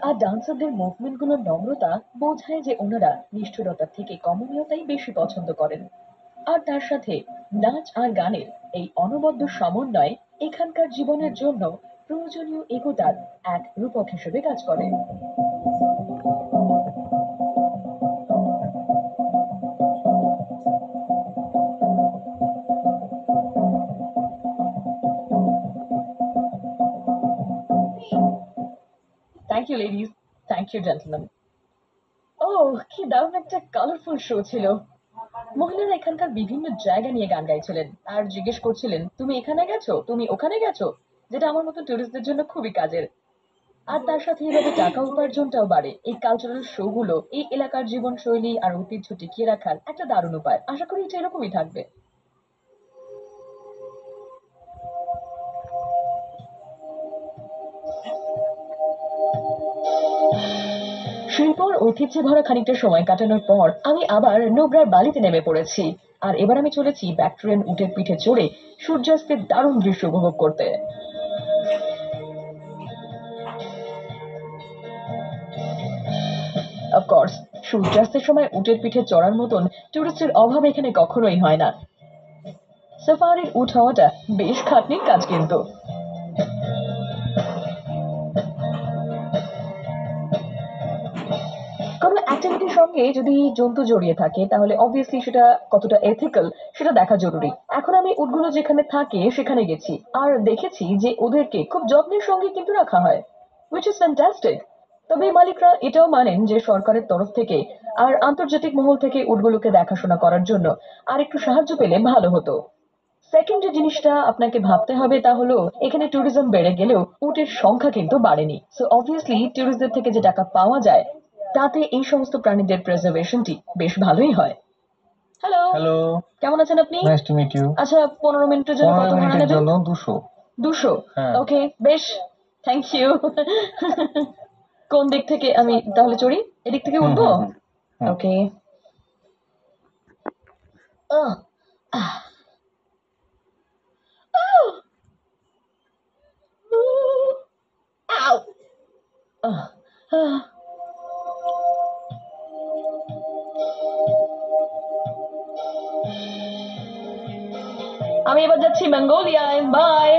আর ডান্সারদের মুভমেন্টগুলোর নম্রতা বোঝায় যে ওনারা নিষ্ঠুরতা থেকে কমনীয়তাই বেশি পছন্দ করেন। আর তার সাথে নাচ আর গানের এই অনবদ্য সমন্বয় এখানকার জীবনের জন্য প্রয়োজনীয় একতার এক রূপক হিসেবে কাজ করে। Thank you ladies, thank you gentleman. ও, কি দারুণ একটা কালারফুল শো ছিল। মহিলারা এখানকার বিভিন্ন জায়গা নিয়ে গান গাইছিলেন আর জিজ্ঞেস করছিলেন, তুমি এখানে গেছো, তুমি ওখানে গেছো, যেটা আমার মতো টুরিস্টদের জন্য খুবই কাজের। আর তার সাথে এভাবে টাকা উপার্জনটাও বাড়ে। এই কালচারাল শো গুলো এই এলাকার জীবনশৈলী আর ঐতিহ্য টিকিয়ে রাখার একটা দারুণ উপায়। আশা করি এটা এরকমই থাকবে। শিল্প আর ঐতিহ্যে ভরা খানিকটা সময় কাটানোর পর আমি আবার নোবরার বালিতে নেমে পড়েছি। আর এবার আমি চলেছি ব্যাকট্রিয়ান উটের পিঠে চড়ে সূর্যাস্তের দারুণ দৃশ্য উপভোগ করতে। অফকোর্স, সূর্যাস্তের সময় উটের পিঠে চড়ার মতন টুরিস্টের অভাব এখানে কখনোই হয় না। সাফারির উট হওয়াটা বেশ খাটনির কাজ কিন্তু। কোনো অ্যাক্টিভিটির সঙ্গে যদি জন্তু জড়িয়ে থাকে তাহলে অবভিয়াসলি সেটা কতটা এথিক্যাল সেটা দেখা জরুরি। এখন আমি উটগুলো যেখানে থাকে সেখানে গেছি আর দেখেছি যে ওদেরকে খুব যত্নের সঙ্গে কিন্তু রাখা হয়, হুইচ ইজ ফ্যান্টাস্টিক। তবে মালিকরা এটাও মানেন যে সরকারের তরফ থেকে আর আন্তর্জাতিক মহল থেকে উটগুলোকে দেখাশোনা করার জন্য আর একটু সাহায্য পেলে ভালো হতো। সেকেন্ড যে জিনিসটা আপনাকে ভাবতে হবে তা হলো এখানে ট্যুরিজম বেড়ে গেলেও উটের সংখ্যা কিন্তু বাড়েনি, সো অবভিয়াসলি ট্যুরিস্টদের থেকে যে টাকা পাওয়া যায় তাতে এই সমস্ত প্রাণীদের প্রেজার্ভেশনটি বেশ ভালোই হয়। হ্যালো, হ্যালো, কেমন আছেন আপনি? Nice to meet you. আচ্ছা, 15 মিনিটের জন্য 15 কত ভাড়া মিনিটের নেবেন? জন্য 200। 200? হ্যাঁ। ওকে, বেশ, থ্যাংক ইউ। কোন দিক থেকে আমি তাহলে চড়ি? এদিক থেকে হুম উঠবো? হুম হুম হুম। ওকে। আহ, আহ, আহ, আউ, আহ, আহ। আমি এবার যাচ্ছি মঙ্গোলিয়ায়, বাই।